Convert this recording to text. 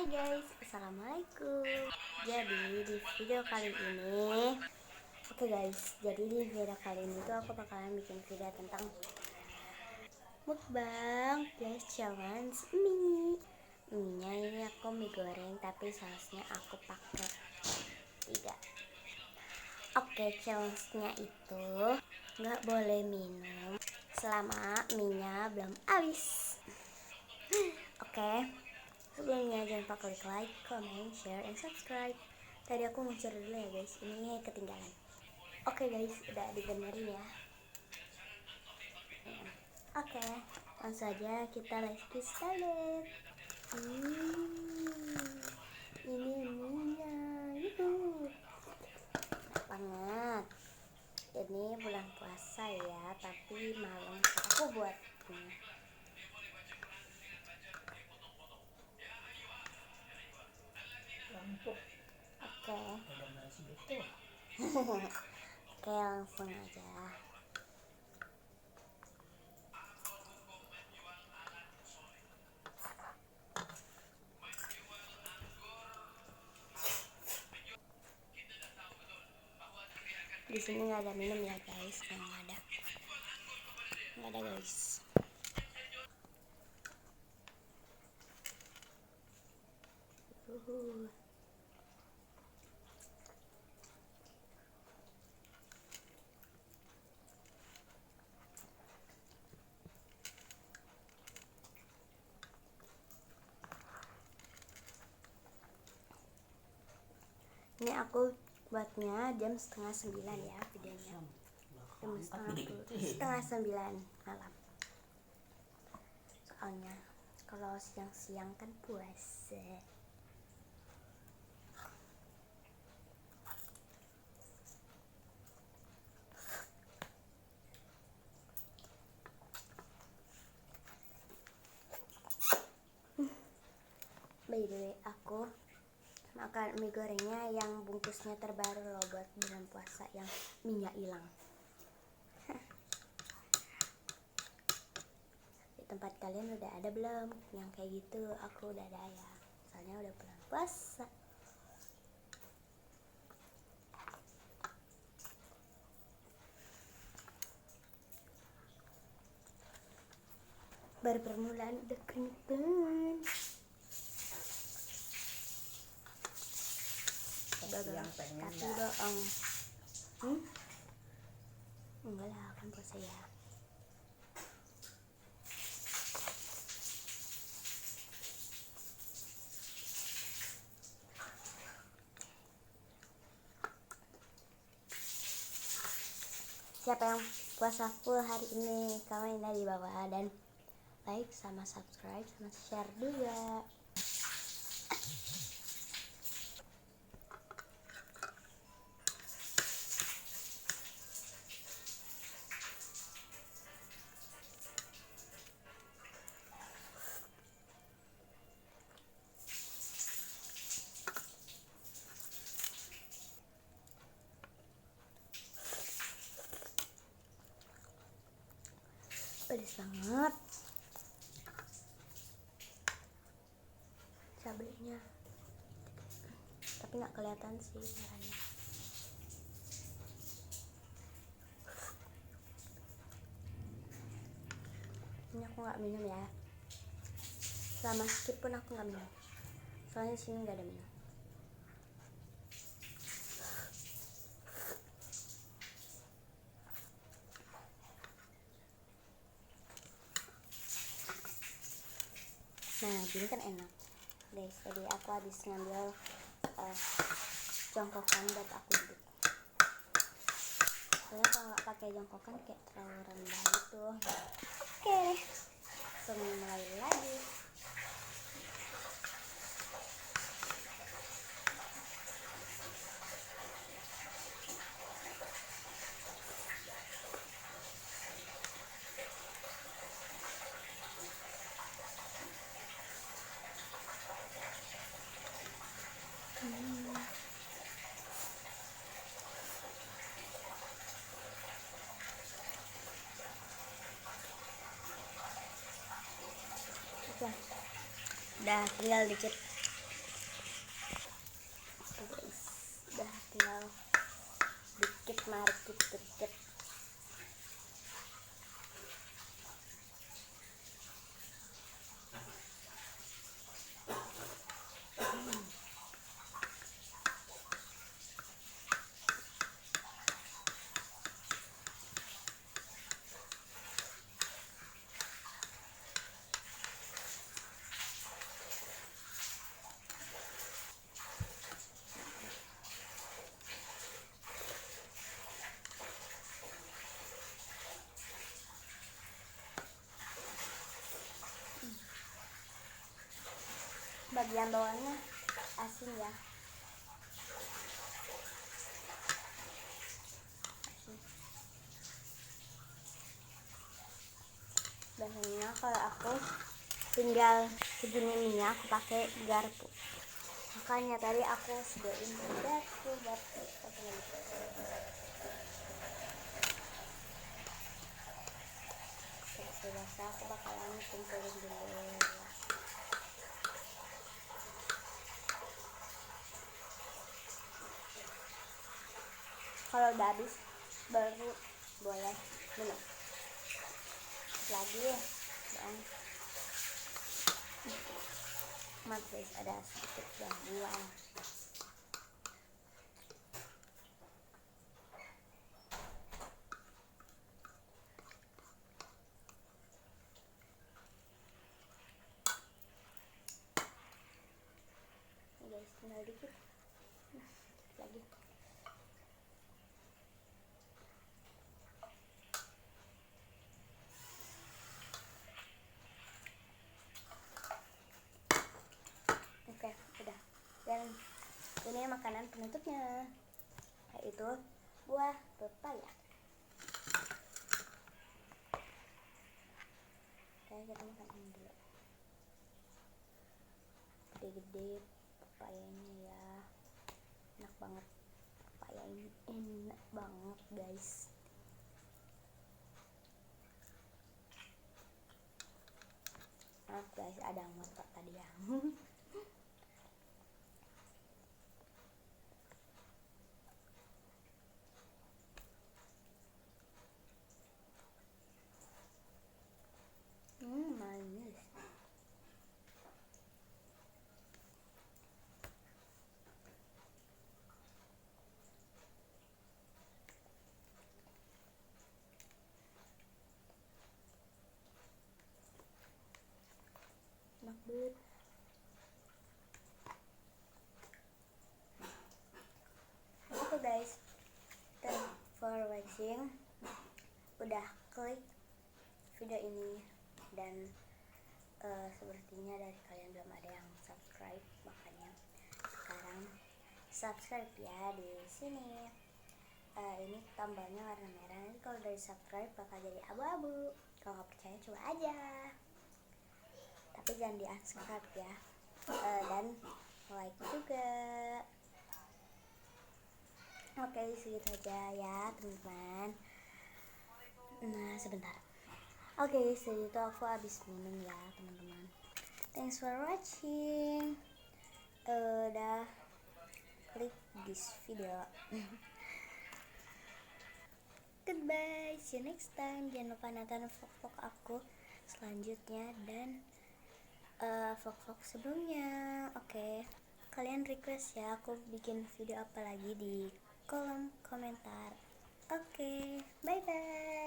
Hai guys, assalamualaikum. Jadi di video kali ini, jadi di video kali ini tuh aku bakalan bikin video tentang mukbang plus challenge mie. Mie-nya ini aku mie goreng tapi sausnya aku pakai 3. Challenge-nya itu nggak boleh minum selama mie-nya belum habis. Sebelumnya jangan lupa klik like, comment, share, and subscribe. Tadi aku ngucur dulu ya guys, ini ketinggalan. Guys, udah dibenerin ya. Langsung aja kita let's get started. Ini minyak, enak banget. Ini bulan puasa ya, tapi malam aku buat ini. Langsung aja. Di sini nggak ada minum ya guys, nggak ada guys. Ini aku buatnya jam 8:30 ya videonya. Jam 8:30 malam. Soalnya kalau siang-siang kan puasa. By the way, aku makan mie gorengnya yang bungkusnya terbaru loh buat bulan puasa, yang minyak hilang. Di tempat kalian udah ada belum yang kayak gitu? Aku udah ada ya, soalnya udah bulan puasa. Baru permulaan udah keringetan. Tapi bohong. Enggak lah, kan puasa ya. Siapa yang puasa full hari ini, komen di bawah dan like sama subscribe sama share juga. Pedas banget cabenya, tapi nggak kelihatan sih merahnya. Ini aku nggak minum ya, selama skip pun aku nggak minum, soalnya sini nggak ada minum. Nah gini kan enak guys. Jadi aku habis ngambil jongkokan buat aku duduk. Soalnya kalau nggak pakai jongkokan kayak terlalu rendah gitu. Langsung mulai lagi. Udah tinggal dikit tinggal dikit, marikit dikit. Bagian bawahnya asin ya. Biasanya kalau aku tinggal segini minyak, aku pakai garpu. Makanya tadi aku sediain garpu buat selesai aku bakalan kumpulin dulu. Kalau udah habis baru boleh minum lagi ya dong. Maaf guys, ada sedikit gangguan. Guys, tinggal dikit lagi. Oke, udah. Dan ini makanan penutupnya, yaitu buah pepaya. Oke, kita makan ini dulu. Gede-gede papayanya ya, enak banget. Papaya ini enak banget guys. Maaf guys, ada motor tadi ya. Manis. Enak banget. Oke guys, thanks for watching. Udah klik video ini dan sepertinya dari kalian belum ada yang subscribe, makanya sekarang subscribe ya di sini. Ini tambalnya warna merah, nanti kalau dari subscribe bakal jadi abu-abu. Kalau nggak percaya coba aja, tapi jangan di unsubscribe ya. Dan like juga. Oke, segitu aja ya teman-teman. Nah sebentar. Oke, segitu aku habis minum ya teman-teman. Thanks for watching. Udah klik this video. Goodbye, see you next time. Jangan lupa nonton vlog-vlog aku selanjutnya dan vlog-vlog sebelumnya. Oke, kalian request ya aku bikin video apa lagi di kolom komentar. Oke, bye bye.